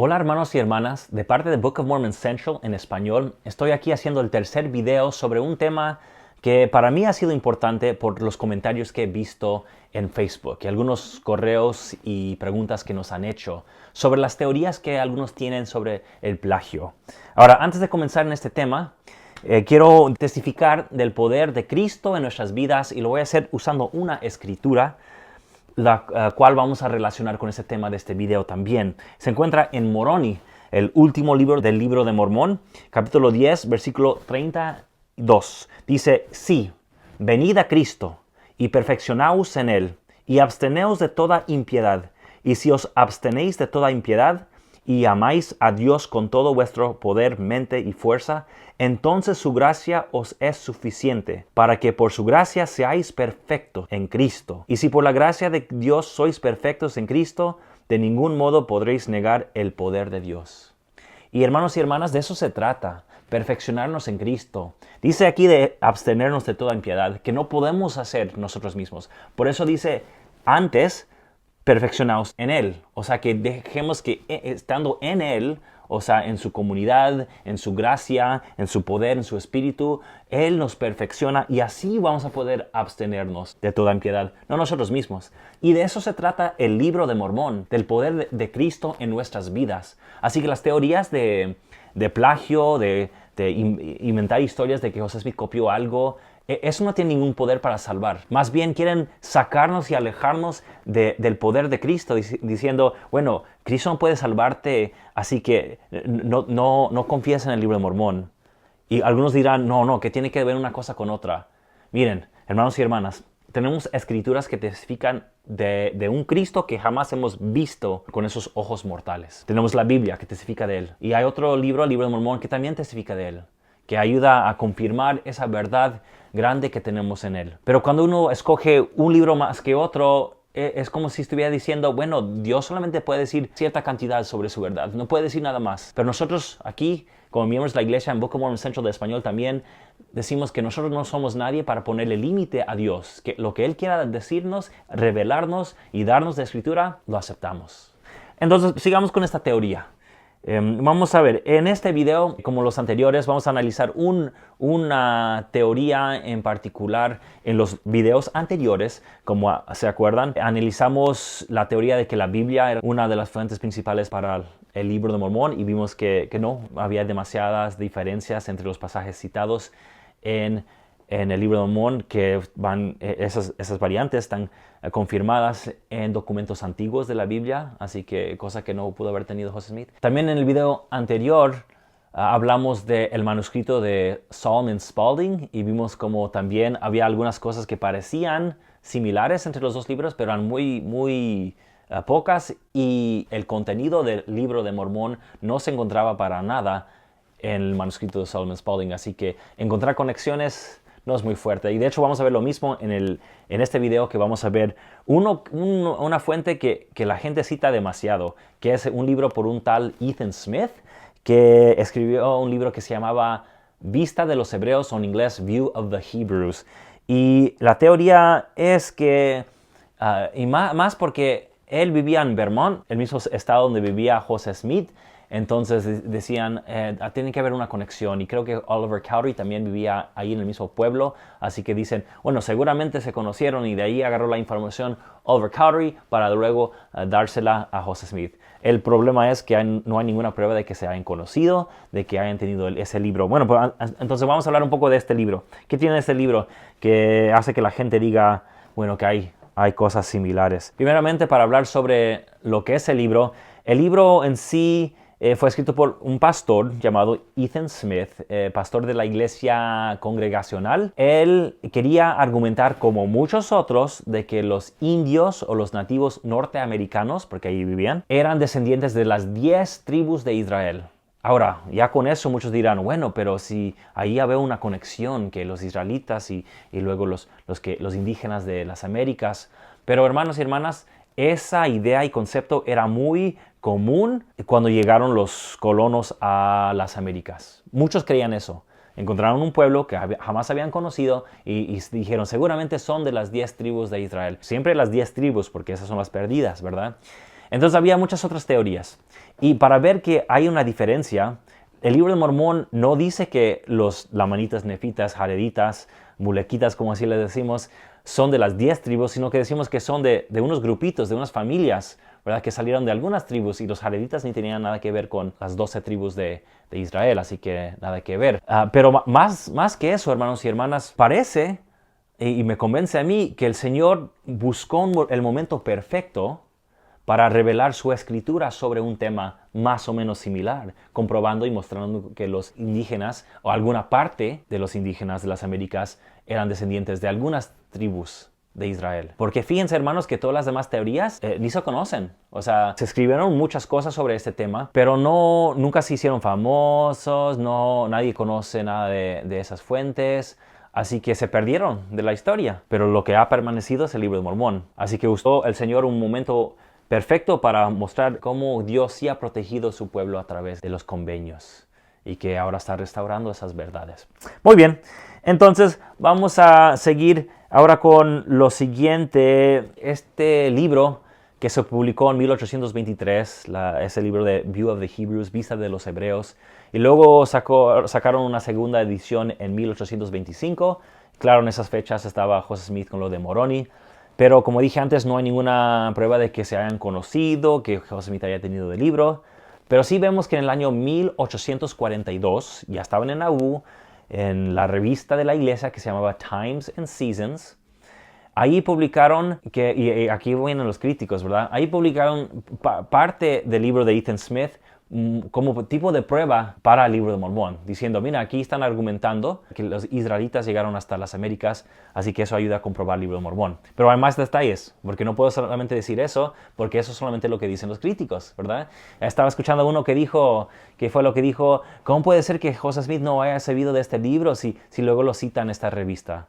Hola hermanos y hermanas, de parte de Book of Mormon Central en español, estoy aquí haciendo el tercer video sobre un tema que para mí ha sido importante por los comentarios que he visto en Facebook y algunos correos y preguntas que nos han hecho sobre las teorías que algunos tienen sobre el plagio. Ahora, antes de comenzar en este tema, quiero testificar del poder de Cristo en nuestras vidas y lo voy a hacer usando una escritura la cual vamos a relacionar con ese tema de este video también. Se encuentra en Moroni, el último libro del libro de Mormón, capítulo 10, versículo 32. Dice, sí, venid a Cristo y perfeccionaos en él y absteneos de toda impiedad. Y si os abstenéis de toda impiedad y amáis a Dios con todo vuestro poder, mente y fuerza, entonces su gracia os es suficiente, para que por su gracia seáis perfectos en Cristo. Y si por la gracia de Dios sois perfectos en Cristo, de ningún modo podréis negar el poder de Dios. Y hermanos y hermanas, de eso se trata, perfeccionarnos en Cristo. Dice aquí de abstenernos de toda impiedad, que no podemos hacer nosotros mismos. Por eso dice, antes, perfeccionaos en Él. O sea, que dejemos que estando en Él, o sea, en su comunidad, en su gracia, en su poder, en su espíritu, Él nos perfecciona y así vamos a poder abstenernos de toda impiedad, no nosotros mismos. Y de eso se trata el libro de Mormón, del poder de Cristo en nuestras vidas. Así que las teorías de plagio, de inventar historias de que José Smith copió algo, eso no tiene ningún poder para salvar. Más bien quieren sacarnos y alejarnos del poder de Cristo, diciendo, bueno, Cristo no puede salvarte, así que no confíes en el libro de Mormón. Y algunos dirán, no, que tiene que ver una cosa con otra. Miren, hermanos y hermanas, tenemos escrituras que testifican de un Cristo que jamás hemos visto con esos ojos mortales. Tenemos la Biblia que testifica de Él. Y hay otro libro, el libro de Mormón, que también testifica de Él, que ayuda a confirmar esa verdad grande que tenemos en Él. Pero cuando uno escoge un libro más que otro, es como si estuviera diciendo, bueno, Dios solamente puede decir cierta cantidad sobre su verdad, no puede decir nada más. Pero nosotros aquí, como miembros de la iglesia en Book of Mormon Central de español también, decimos que nosotros no somos nadie para ponerle límite a Dios, que lo que Él quiera decirnos, revelarnos y darnos de escritura, lo aceptamos. Entonces, sigamos con esta teoría. Vamos a ver, en este video, como los anteriores, vamos a analizar una teoría en particular. En los videos anteriores, como se acuerdan, analizamos la teoría de que la Biblia era una de las fuentes principales para el libro de Mormón y vimos que no, había demasiadas diferencias entre los pasajes citados en el libro de Mormón, que esas variantes están confirmadas en documentos antiguos de la Biblia, así que cosa que no pudo haber tenido José Smith. También en el video anterior hablamos del manuscrito de Solomon Spaulding y vimos como también había algunas cosas que parecían similares entre los dos libros, pero eran muy pocas, y el contenido del libro de Mormón no se encontraba para nada en el manuscrito de Solomon Spaulding, así que encontrar conexiones no es muy fuerte. Y de hecho vamos a ver lo mismo en este video, que vamos a ver una fuente que la gente cita demasiado, que es un libro por un tal Ethan Smith, que escribió un libro que se llamaba Vista de los Hebreos, o en inglés View of the Hebrews. Y la teoría es que, y más porque él vivía en Vermont, el mismo estado donde vivía José Smith. Entonces decían, tiene que haber una conexión, y creo que Oliver Cowdery también vivía ahí en el mismo pueblo, así que dicen, bueno, seguramente se conocieron y de ahí agarró la información Oliver Cowdery para luego dársela a José Smith. El problema es que no hay ninguna prueba de que se hayan conocido, de que hayan tenido ese libro. Bueno, pues entonces vamos a hablar un poco de este libro. ¿Qué tiene este libro que hace que la gente diga, bueno, que hay cosas similares? Primeramente, para hablar sobre lo que es el libro en sí fue escrito por un pastor llamado Ethan Smith, pastor de la iglesia congregacional. Él quería argumentar, como muchos otros, de que los indios o los nativos norteamericanos, porque ahí vivían, eran descendientes de las 10 tribus de Israel. Ahora, ya con eso muchos dirán, bueno, pero si ahí había una conexión, que los israelitas y luego los indígenas de las Américas. Pero hermanos y hermanas, esa idea y concepto era muy común cuando llegaron los colonos a las Américas. Muchos creían eso. Encontraron un pueblo que jamás habían conocido y dijeron, seguramente son de las 10 tribus de Israel. Siempre las 10 tribus, porque esas son las perdidas, ¿verdad? Entonces había muchas otras teorías. Y para ver que hay una diferencia, el libro de Mormón no dice que los lamanitas, nefitas, jareditas, mulequitas, como así les decimos, son de las 10 tribus, sino que decimos que son de unos grupitos, de unas familias, ¿verdad? Que salieron de algunas tribus, y los jareditas ni tenían nada que ver con las 12 tribus de Israel, así que nada que ver. Pero más que eso, hermanos y hermanas, parece, y me convence a mí, que el Señor buscó el momento perfecto para revelar su escritura sobre un tema más o menos similar, comprobando y mostrando que los indígenas, o alguna parte de los indígenas de las Américas, eran descendientes de algunas tribus de Israel. Porque fíjense, hermanos, que todas las demás teorías ni se conocen. O sea, se escribieron muchas cosas sobre este tema, pero nunca se hicieron famosos, nadie conoce nada de esas fuentes. Así que se perdieron de la historia. Pero lo que ha permanecido es el libro de Mormón. Así que usó el Señor un momento perfecto para mostrar cómo Dios sí ha protegido a su pueblo a través de los convenios y que ahora está restaurando esas verdades. Muy bien, entonces vamos a seguir ahora con lo siguiente. Este libro que se publicó en 1823, ese libro de View of the Hebrews, Vista de los Hebreos, y luego sacaron una segunda edición en 1825. Claro, en esas fechas estaba Joseph Smith con lo de Moroni. Pero como dije antes, no hay ninguna prueba de que se hayan conocido, que Joseph Smith haya tenido el libro. Pero sí vemos que en el año 1842, ya estaban en Nauvoo, en la revista de la iglesia que se llamaba Times and Seasons, ahí publicaron, y aquí vienen los críticos, ¿verdad? Ahí publicaron parte del libro de Ethan Smith como tipo de prueba para el libro de Mormón, diciendo, mira, aquí están argumentando que los israelitas llegaron hasta las Américas, así que eso ayuda a comprobar el libro de Mormón. Pero hay más detalles, porque no puedo solamente decir eso, porque eso es solamente lo que dicen los críticos, ¿verdad? Estaba escuchando a uno que dijo, ¿cómo puede ser que Joseph Smith no haya sabido de este libro si luego lo cita en esta revista?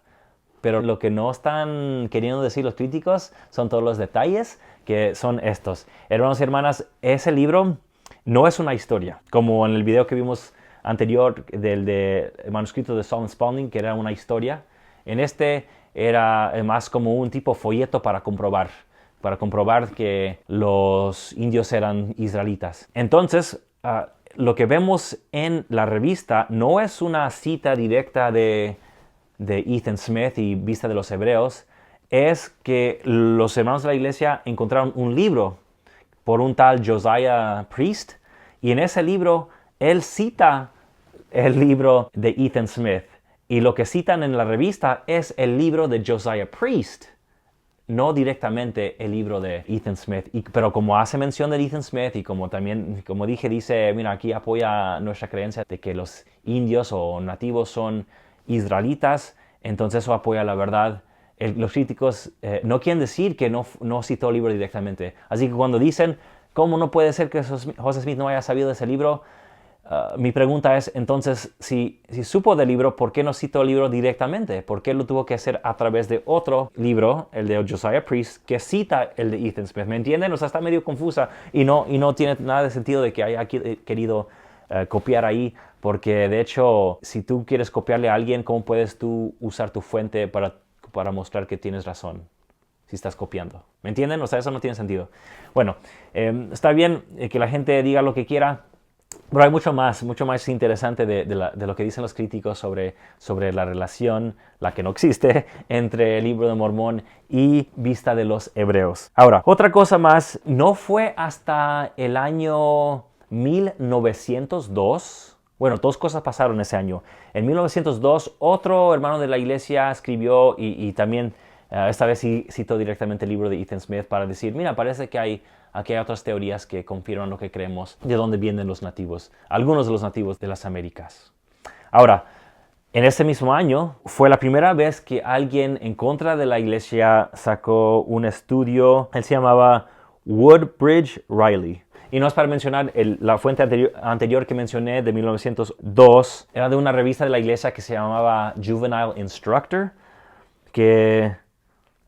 Pero lo que no están queriendo decir los críticos son todos los detalles, que son estos. Hermanos y hermanas, ese libro no es una historia, como en el video que vimos anterior del manuscrito de Solomon Spaulding, que era una historia. En este era más como un tipo folleto para comprobar que los indios eran israelitas. Entonces, lo que vemos en la revista no es una cita directa de Ethan Smith y Vista de los Hebreos, es que los hermanos de la iglesia encontraron un libro por un tal Josiah Priest, y en ese libro él cita el libro de Ethan Smith, y lo que citan en la revista es el libro de Josiah Priest, no directamente el libro de Ethan Smith. Pero como hace mención de Ethan Smith, y como también, como dije, dice, mira, aquí apoya nuestra creencia de que los indios o nativos son israelitas, entonces eso apoya la verdad. Los críticos no quieren decir que no citó el libro directamente. Así que cuando dicen, ¿cómo no puede ser que Joseph Smith no haya sabido de ese libro? Mi pregunta es, entonces, si supo del libro, ¿por qué no citó el libro directamente? ¿Por qué lo tuvo que hacer a través de otro libro, el de Josiah Priest, que cita el de Ethan Smith? ¿Me entienden? O sea, está medio confusa y no tiene nada de sentido de que haya querido copiar ahí, porque de hecho, si tú quieres copiarle a alguien, ¿cómo puedes tú usar tu fuente para mostrar que tienes razón si estás copiando? ¿Me entienden? O sea, eso no tiene sentido. Bueno, está bien que la gente diga lo que quiera, pero hay mucho más interesante de lo que dicen los críticos sobre la relación, la que no existe, entre el libro de Mormón y Vista de los Hebreos. Ahora, otra cosa más, no fue hasta el año 1902, bueno, dos cosas pasaron ese año. En 1902, otro hermano de la iglesia escribió y también esta vez sí citó directamente el libro de Ethan Smith para decir, mira, parece que aquí hay otras teorías que confirman lo que creemos de dónde vienen los nativos, algunos de los nativos de las Américas. Ahora, en ese mismo año fue la primera vez que alguien en contra de la iglesia sacó un estudio. Él se llamaba Woodbridge Riley. Y no es para mencionar, la fuente anterior que mencioné de 1902 era de una revista de la iglesia que se llamaba Juvenile Instructor, que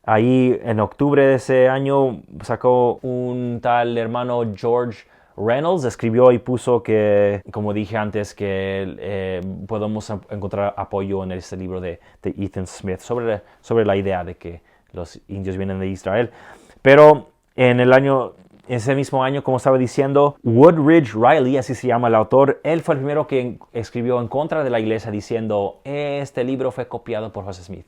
ahí en octubre de ese año sacó un tal hermano George Reynolds, escribió y puso que, como dije antes, que podemos encontrar apoyo en este libro de Ethan Smith sobre la idea de que los indios vienen de Israel. Pero en el año ese mismo año, como estaba diciendo, Woodridge Riley, así se llama el autor, él fue el primero que escribió en contra de la iglesia diciendo, este libro fue copiado por Joseph Smith.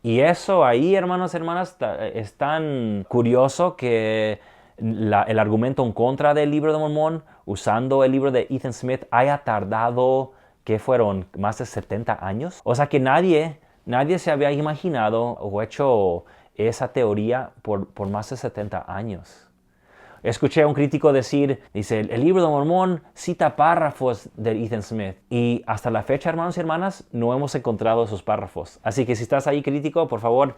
Y eso ahí, hermanos y hermanas, es tan curioso que el argumento en contra del libro de Mormón, usando el libro de Ethan Smith, haya tardado, ¿qué fueron? Más de 70 años. O sea que nadie se había imaginado o hecho esa teoría por más de 70 años. Escuché a un crítico dice, el libro de Mormón cita párrafos de Ethan Smith. Y hasta la fecha, hermanos y hermanas, no hemos encontrado esos párrafos. Así que si estás ahí, crítico, por favor,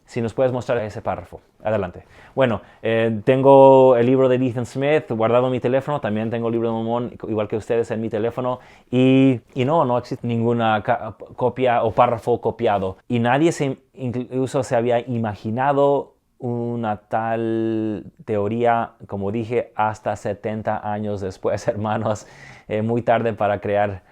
si nos puedes mostrar ese párrafo. Adelante. Bueno, tengo el libro de Ethan Smith guardado en mi teléfono. También tengo el libro de Mormón, igual que ustedes, en mi teléfono. Y no existe ninguna copia o párrafo copiado. Y nadie incluso se había imaginado una tal teoría, como dije, hasta 70 años después, hermanos. Muy tarde para crear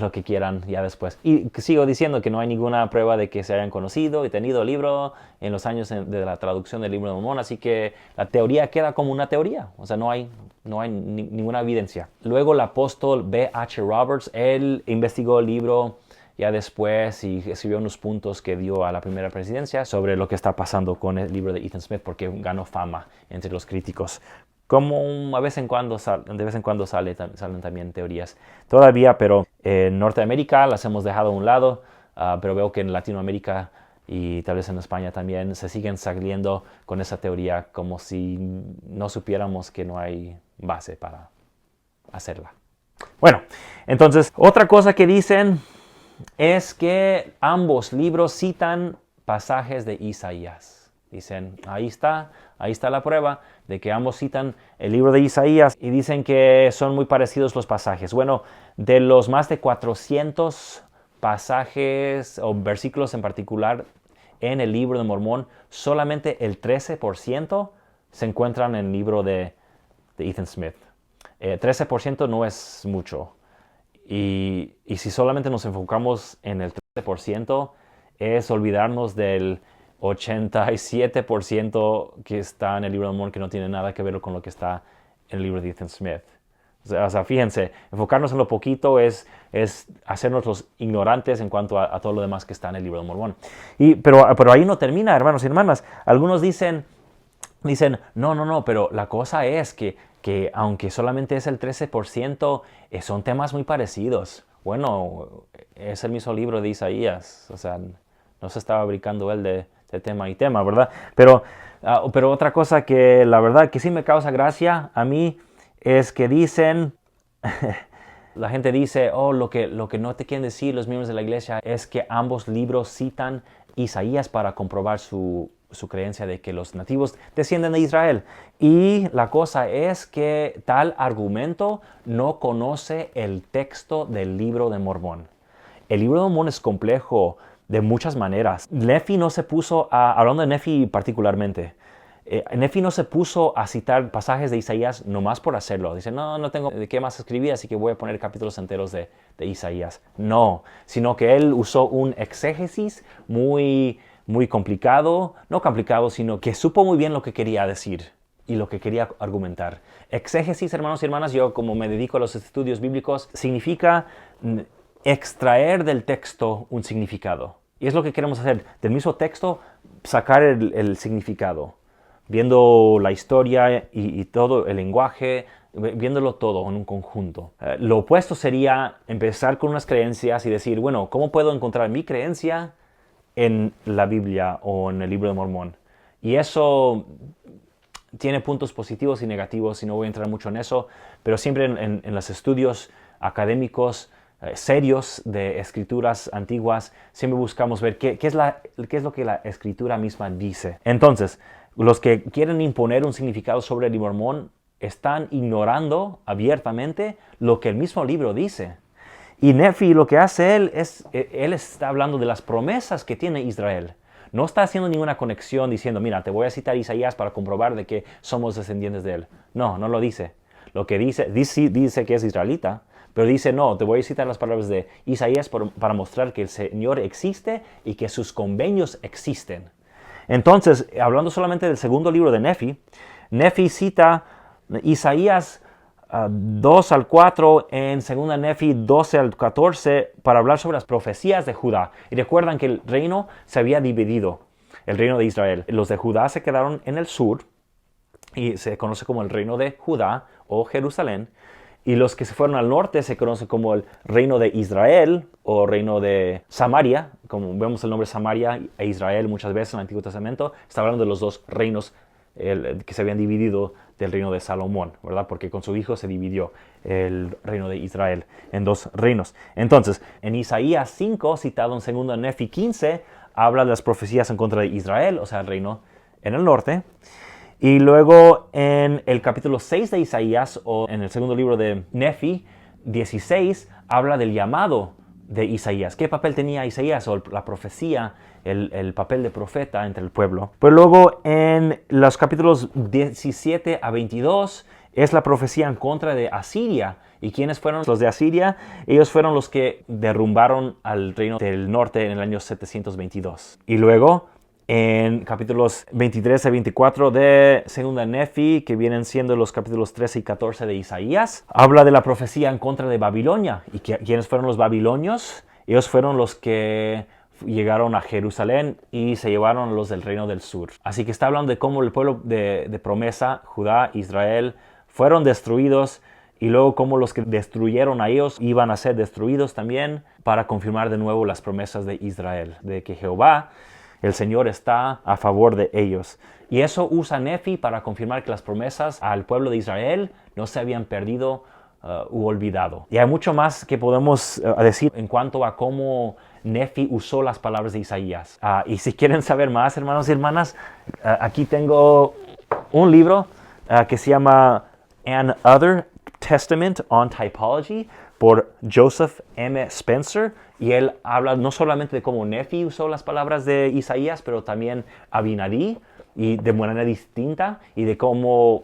lo que quieran ya después. Y sigo diciendo que no hay ninguna prueba de que se hayan conocido y tenido el libro en los años de la traducción del libro de Mormón, así que la teoría queda como una teoría, o sea, no hay ninguna evidencia. Luego el apóstol B.H. Roberts, él investigó el libro ya después y escribió unos puntos que dio a la primera presidencia sobre lo que está pasando con el libro de Ethan Smith, porque ganó fama entre los críticos. Como de vez en cuando salen también teorías todavía, pero en Norteamérica las hemos dejado a un lado, pero veo que en Latinoamérica y tal vez en España también se siguen saliendo con esa teoría como si no supiéramos que no hay base para hacerla. Bueno, entonces otra cosa que dicen es que ambos libros citan pasajes de Isaías. Dicen, ahí está la prueba de que ambos citan el libro de Isaías y dicen que son muy parecidos los pasajes. Bueno, de los más de 400 pasajes o versículos en particular en el libro de Mormón, solamente el 13% se encuentran en el libro de Ethan Smith. 13% no es mucho. Y si solamente nos enfocamos en el 13%, es olvidarnos del 87% que está en el libro de Mormón, que no tiene nada que ver con lo que está en el libro de Ethan Smith. O sea, fíjense, enfocarnos en lo poquito es hacernos los ignorantes en cuanto a todo lo demás que está en el libro de Mormón. Pero ahí no termina, hermanos y hermanas. Algunos dicen, no, pero la cosa es que aunque solamente es el 13%, son temas muy parecidos. Bueno, es el mismo libro de Isaías, o sea, no se estaba brincando él de tema y tema, ¿verdad? Pero otra cosa que la verdad que sí me causa gracia a mí es que dicen, la gente dice, lo que no te quieren decir los miembros de la iglesia es que ambos libros citan Isaías para comprobar su creencia de que los nativos descienden de Israel. Y la cosa es que tal argumento no conoce el texto del libro de Mormón. El libro de Mormón es complejo de muchas maneras. Nephi no se puso hablando de Nephi particularmente, Nephi no se puso a citar pasajes de Isaías nomás por hacerlo. Dice, no tengo de qué más escribir, así que voy a poner capítulos enteros de Isaías. No, sino que él usó un exégesis muy complicado, no complicado, sino que supo muy bien lo que quería decir y lo que quería argumentar. Exégesis, hermanos y hermanas, yo como me dedico a los estudios bíblicos, significa extraer del texto un significado. Y es lo que queremos hacer, del mismo texto sacar el significado, viendo la historia y todo el lenguaje, viéndolo todo en un conjunto. Lo opuesto sería empezar con unas creencias y decir, bueno, ¿cómo puedo encontrar mi creencia en la Biblia o en el libro de Mormón? Y eso tiene puntos positivos y negativos y no voy a entrar mucho en eso, pero siempre en los estudios académicos serios de escrituras antiguas, siempre buscamos ver qué es lo que la escritura misma dice. Entonces, los que quieren imponer un significado sobre el libro de Mormón están ignorando abiertamente lo que el mismo libro dice. Y Nephi lo que hace él está hablando de las promesas que tiene Israel. No está haciendo ninguna conexión diciendo, mira, te voy a citar Isaías para comprobar de que somos descendientes de él. No lo dice. Lo que dice que es israelita, pero dice, no, te voy a citar las palabras de Isaías para mostrar que el Señor existe y que sus convenios existen. Entonces, hablando solamente del segundo libro de Nephi cita Isaías 2 al 4, en 2 Nefi 12 al 14, para hablar sobre las profecías de Judá. Y recuerdan que el reino se había dividido, el reino de Israel. Los de Judá se quedaron en el sur, y se conoce como el reino de Judá o Jerusalén. Y los que se fueron al norte se conocen como el reino de Israel o reino de Samaria. Como vemos el nombre Samaria e Israel muchas veces en el Antiguo Testamento, está hablando de los dos reinos que se habían dividido del reino de Salomón, ¿verdad? Porque con su hijo se dividió el reino de Israel en dos reinos. Entonces, en Isaías 5, citado en 2 Nefi 15, habla de las profecías en contra de Israel, o sea, el reino en el norte. Y luego en el capítulo 6 de Isaías, o en el segundo libro de Nefi 16, habla del llamado de Isaías. ¿Qué papel tenía Isaías o la profecía, el papel de profeta entre el pueblo? Pues luego en los capítulos 17 a 22 es la profecía en contra de Asiria. ¿Y quiénes fueron los de Asiria? Ellos fueron los que derrumbaron al reino del norte en el año 722. Y luego en capítulos 23 a 24 de 2 Nefi, que vienen siendo los capítulos 13 y 14 de Isaías, habla de la profecía en contra de Babilonia. ¿Y quiénes fueron los babilonios? Ellos fueron los que llegaron a Jerusalén y se llevaron a los del reino del sur. Así que está hablando de cómo el pueblo de promesa, Judá, Israel, fueron destruidos, y luego cómo los que destruyeron a ellos iban a ser destruidos también, para confirmar de nuevo las promesas de Israel, de que Jehová, el Señor, está a favor de ellos. Y eso usa Nefi para confirmar que las promesas al pueblo de Israel no se habían perdido u olvidado. Y hay mucho más que podemos decir en cuanto a cómo Nefi usó las palabras de Isaías. Y si quieren saber más, hermanos y hermanas, aquí tengo un libro que se llama An Other Testament on Typology, por Joseph M. Spencer, y él habla no solamente de cómo Nefi usó las palabras de Isaías, pero también Abinadí, y de manera distinta, y de cómo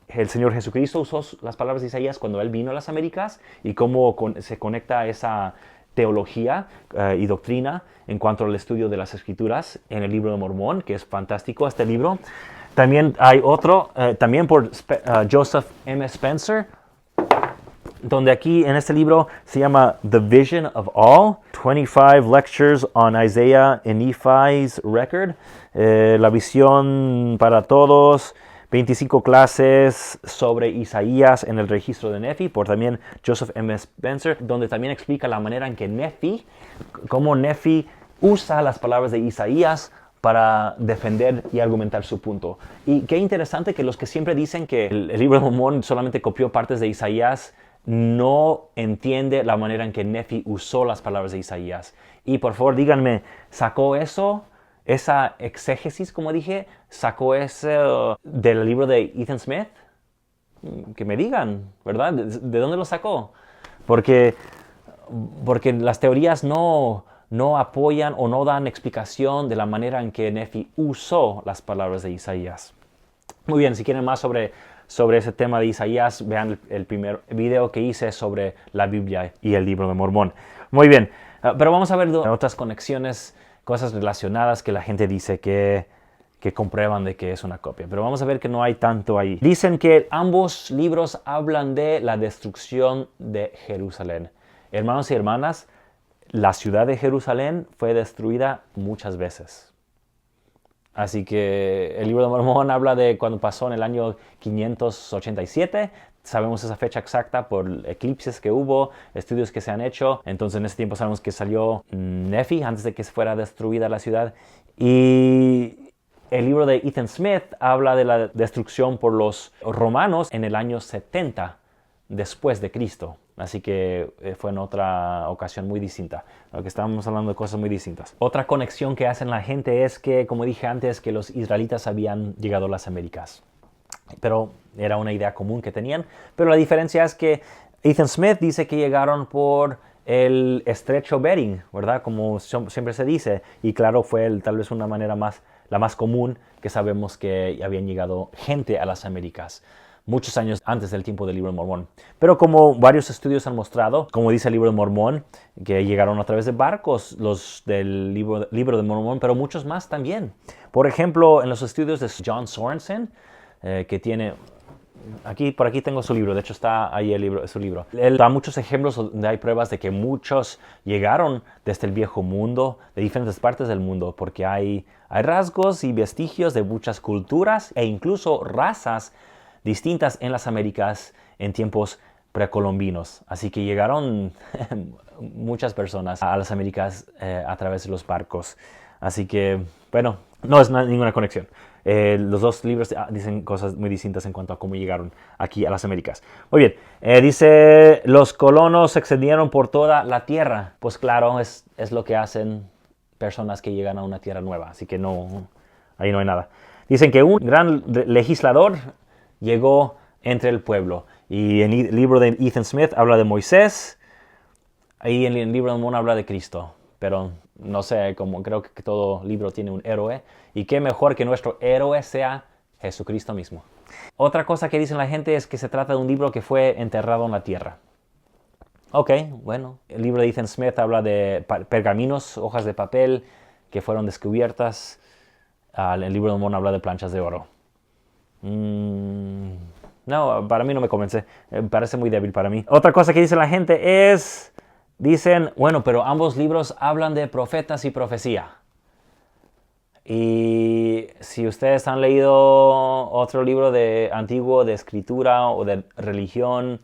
el Señor Jesucristo usó las palabras de Isaías cuando Él vino a las Américas, y cómo se conecta esa teología y doctrina en cuanto al estudio de las Escrituras en el libro de Mormón, que es fantástico este libro. También hay otro, también por Joseph M. Spencer, donde aquí en este libro se llama The Vision of All, 25 Lectures on Isaiah and Nephi's Record, la visión para todos, 25 clases sobre Isaías en el registro de Nefi, por también Joseph M. Spencer, donde también explica la manera en que Nefi, cómo Nefi usa las palabras de Isaías para defender y argumentar su punto. Y qué interesante que los que siempre dicen que el libro de Mormón solamente copió partes de Isaías, no entiende la manera en que Nefi usó las palabras de Isaías. Y por favor díganme, ¿sacó eso, esa exégesis, como dije, sacó eso del libro de Ethan Smith? Que me digan, ¿verdad? ¿De dónde lo sacó? Porque las teorías no apoyan o no dan explicación de la manera en que Nefi usó las palabras de Isaías. Muy bien, si quieren más sobre ese tema de Isaías, vean el primer video que hice sobre la Biblia y el libro de Mormón. Muy bien, pero vamos a ver otras conexiones, cosas relacionadas que la gente dice que comprueban de que es una copia. Pero vamos a ver que no hay tanto ahí. Dicen que ambos libros hablan de la destrucción de Jerusalén. Hermanos y hermanas, la ciudad de Jerusalén fue destruida muchas veces. Así que el libro de Mormón habla de cuando pasó en el año 587. Sabemos esa fecha exacta por eclipses que hubo, estudios que se han hecho. Entonces en ese tiempo sabemos que salió Nefi antes de que fuera destruida la ciudad. Y el libro de Ethan Smith habla de la destrucción por los romanos en el año 70 después de Cristo. Así que fue en otra ocasión muy distinta. Lo que estábamos hablando de cosas muy distintas. Otra conexión que hacen la gente es que, como dije antes, que los israelitas habían llegado a las Américas. Pero era una idea común que tenían. Pero la diferencia es que Ethan Smith dice que llegaron por el estrecho Bering, ¿verdad? Como siempre se dice. Y claro, fue tal vez una manera la más común que sabemos que habían llegado gente a las Américas, muchos años antes del tiempo del libro de Mormón. Pero como varios estudios han mostrado, como dice el libro de Mormón, que llegaron a través de barcos los del libro de Mormón, pero muchos más también. Por ejemplo, en los estudios de John Sorensen, que tiene Por aquí tengo su libro, de hecho está ahí su libro. Él da muchos ejemplos donde hay pruebas de que muchos llegaron desde el viejo mundo, de diferentes partes del mundo, porque hay rasgos y vestigios de muchas culturas e incluso razas distintas en las Américas en tiempos precolombinos. Así que llegaron muchas personas a las Américas a través de los barcos. Así que, bueno, no es ninguna conexión. Los dos libros dicen cosas muy distintas en cuanto a cómo llegaron aquí a las Américas. Muy bien, dice, los colonos se extendieron por toda la tierra. Pues claro, es lo que hacen personas que llegan a una tierra nueva. Así que no, ahí no hay nada. Dicen que un gran legislador llegó entre el pueblo. Y en el libro de Ethan Smith habla de Moisés. Ahí en el libro de Mormón habla de Cristo. Pero no sé, como creo que todo libro tiene un héroe. Y qué mejor que nuestro héroe sea Jesucristo mismo. Otra cosa que dicen la gente es que se trata de un libro que fue enterrado en la tierra. Ok, bueno. El libro de Ethan Smith habla de pergaminos, hojas de papel que fueron descubiertas. El libro de Mormón habla de planchas de oro. No, para mí no me convence. Parece muy débil para mí. Otra cosa que dice la gente es... Dicen, bueno, pero ambos libros hablan de profetas y profecía. Y si ustedes han leído otro libro antiguo de escritura o de religión,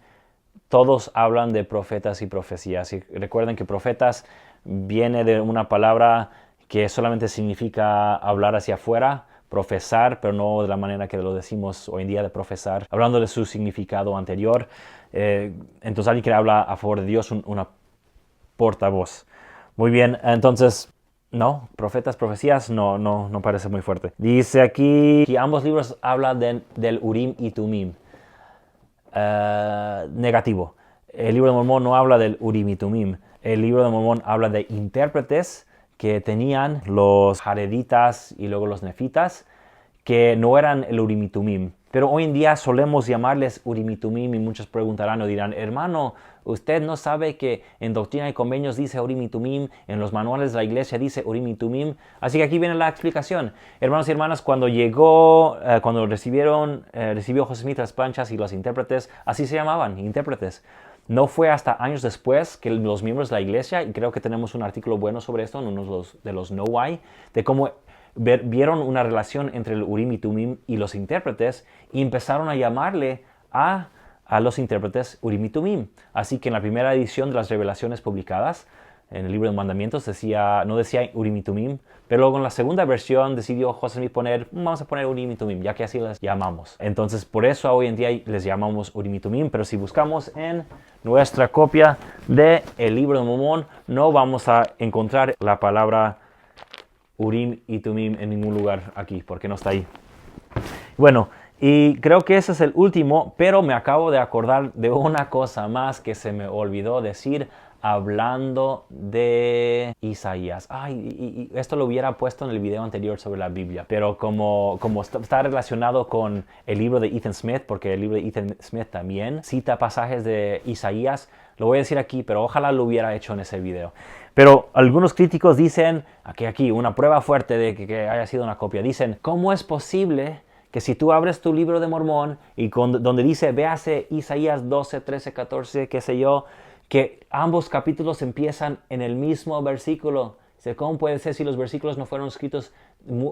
todos hablan de profetas y profecías. Y recuerden que profetas viene de una palabra que solamente significa hablar hacia afuera, profesar, pero no de la manera que lo decimos hoy en día de profesar, hablando de su significado anterior. Entonces alguien que habla a favor de Dios, una portavoz. Muy bien, entonces, no, profetas, profecías, no parece muy fuerte. Dice aquí que ambos libros hablan del Urim y Tumim. Negativo. El libro de Mormón no habla del Urim y Tumim. El libro de Mormón habla de intérpretes que tenían los jareditas y luego los nefitas, que no eran el Urim y Tumim. Pero hoy en día solemos llamarles Urim y Tumim y muchos preguntarán o dirán, hermano, ¿usted no sabe que en Doctrina y Convenios dice Urim y Tumim? En los manuales de la iglesia dice Urim y Tumim. Así que aquí viene la explicación. Hermanos y hermanas, cuando recibió José Smith las planchas y los intérpretes, así se llamaban, intérpretes. No fue hasta años después que los miembros de la iglesia, y creo que tenemos un artículo bueno sobre esto en uno de los No Why, de cómo vieron una relación entre el Urim y Tumim y los intérpretes y empezaron a llamarle a los intérpretes Urim y Tumim. Así que en la primera edición de las revelaciones publicadas, en el libro de mandamientos, no decía Urim y Tumim, pero luego en la segunda versión decidió José Smith vamos a poner Urim y Tumim, ya que así les llamamos. Entonces por eso hoy en día les llamamos Urim y Tumim, pero si buscamos en nuestra copia del libro de Mormón, no vamos a encontrar la palabra Urim y Tumim en ningún lugar aquí, porque no está ahí. Bueno, y creo que ese es el último, pero me acabo de acordar de una cosa más que se me olvidó decir hablando de Isaías. Y esto lo hubiera puesto en el video anterior sobre la Biblia, pero como está relacionado con el libro de Ethan Smith, porque el libro de Ethan Smith también cita pasajes de Isaías, lo voy a decir aquí, pero ojalá lo hubiera hecho en ese video. Pero algunos críticos dicen, aquí una prueba fuerte de que haya sido una copia, dicen, ¿cómo es posible que si tú abres tu libro de Mormón y donde dice, véase Isaías 12, 13, 14, qué sé yo, que ambos capítulos empiezan en el mismo versículo? ¿Cómo puede ser si los versículos no fueron escritos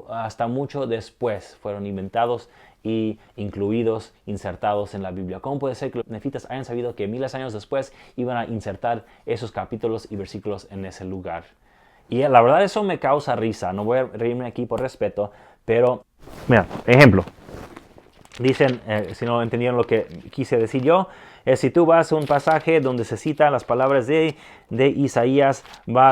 hasta mucho después? Fueron inventados y incluidos, insertados en la Biblia. ¿Cómo puede ser que los nefitas hayan sabido que miles de años después iban a insertar esos capítulos y versículos en ese lugar? Y la verdad eso me causa risa. No voy a reírme aquí por respeto, pero mira, ejemplo. Dicen, si no entendieron lo que quise decir yo, si tú vas a un pasaje donde se citan las palabras de Isaías, van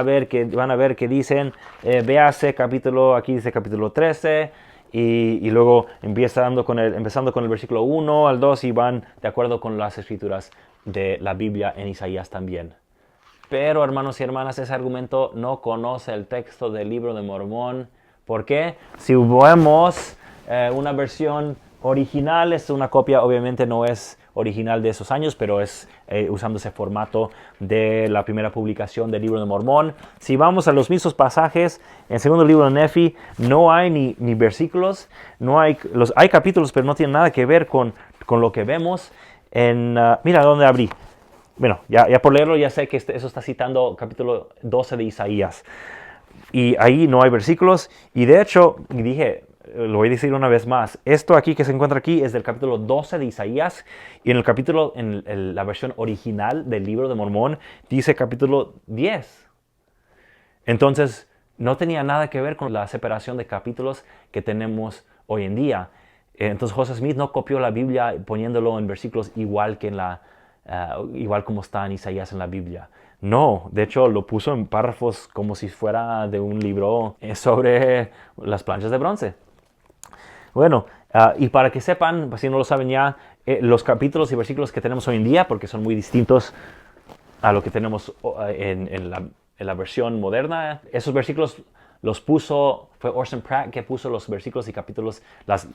a ver que dicen, véase capítulo, aquí dice capítulo 13, y luego empezando con el versículo 1 al 2 y van de acuerdo con las escrituras de la Biblia en Isaías también. Pero hermanos y hermanas, ese argumento no conoce el texto del libro de Mormón. ¿Por qué? Si vemos una versión original, es una copia, obviamente no es original de esos años, pero es usando ese formato de la primera publicación del libro de Mormón. Si vamos a los mismos pasajes, en el segundo libro de Nefi no hay ni versículos, hay capítulos, pero no tienen nada que ver con con lo que vemos en... mira dónde abrí. Bueno, ya por leerlo ya sé que eso está citando capítulo 12 de Isaías. Y ahí no hay versículos. Y de hecho, dije, lo voy a decir una vez más, esto aquí que se encuentra aquí es del capítulo 12 de Isaías. Y en el capítulo, la versión original del libro de Mormón, dice capítulo 10. Entonces, no tenía nada que ver con la separación de capítulos que tenemos hoy en día. Entonces, Joseph Smith no copió la Biblia poniéndolo en versículos igual que igual como está en Isaías en la Biblia. No, de hecho lo puso en párrafos como si fuera de un libro sobre las planchas de bronce. Bueno, y para que sepan, pues si no lo saben ya, los capítulos y versículos que tenemos hoy en día, porque son muy distintos a lo que tenemos en la versión moderna, esos versículos los puso, fue Orson Pratt que puso los versículos y capítulos,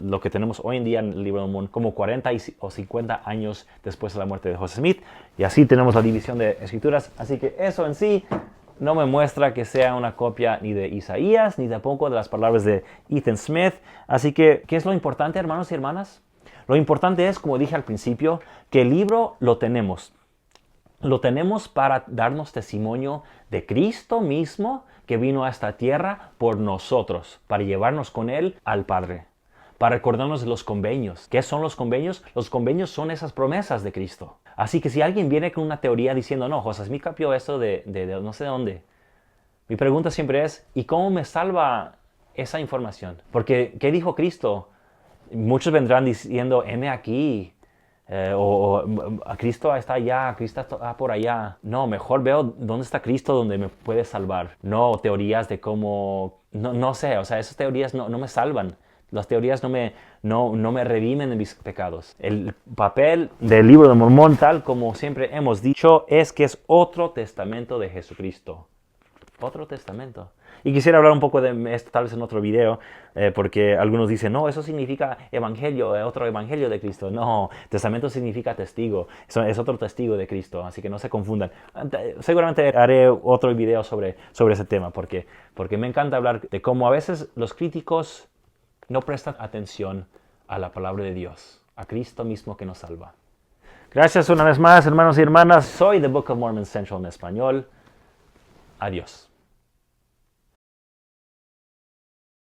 lo que tenemos hoy en día en el libro de Mormón, como 40 o 50 años después de la muerte de Joseph Smith. Y así tenemos la división de escrituras. Así que eso en sí no me muestra que sea una copia ni de Isaías, ni tampoco de las palabras de Ethan Smith. Así que, ¿qué es lo importante, hermanos y hermanas? Lo importante es, como dije al principio, que el libro lo tenemos. Lo tenemos para darnos testimonio de Cristo mismo que vino a esta tierra por nosotros, para llevarnos con Él al Padre, para recordarnos de los convenios. ¿Qué son los convenios? Los convenios son esas promesas de Cristo. Así que si alguien viene con una teoría diciendo, no, José Smith copió esto de no sé dónde, mi pregunta siempre es, ¿y cómo me salva esa información? Porque, ¿qué dijo Cristo? Muchos vendrán diciendo, heme aquí, Cristo está allá, Cristo está por allá. No, mejor veo dónde está Cristo donde me puede salvar. No teorías de cómo, no sé, o sea, esas teorías no me salvan. Las teorías no me redimen de mis pecados. El papel del libro de Mormón, tal como siempre hemos dicho, es que es otro testamento de Jesucristo. Otro testamento. Y quisiera hablar un poco de esto tal vez en otro video, porque algunos dicen, no, eso significa evangelio, otro evangelio de Cristo. No, testamento significa testigo, es otro testigo de Cristo, así que no se confundan. Seguramente haré otro video sobre ese tema, porque me encanta hablar de cómo a veces los críticos no prestan atención a la palabra de Dios, a Cristo mismo que nos salva. Gracias una vez más, hermanos y hermanas. Soy The Book of Mormon Central en español. Adiós.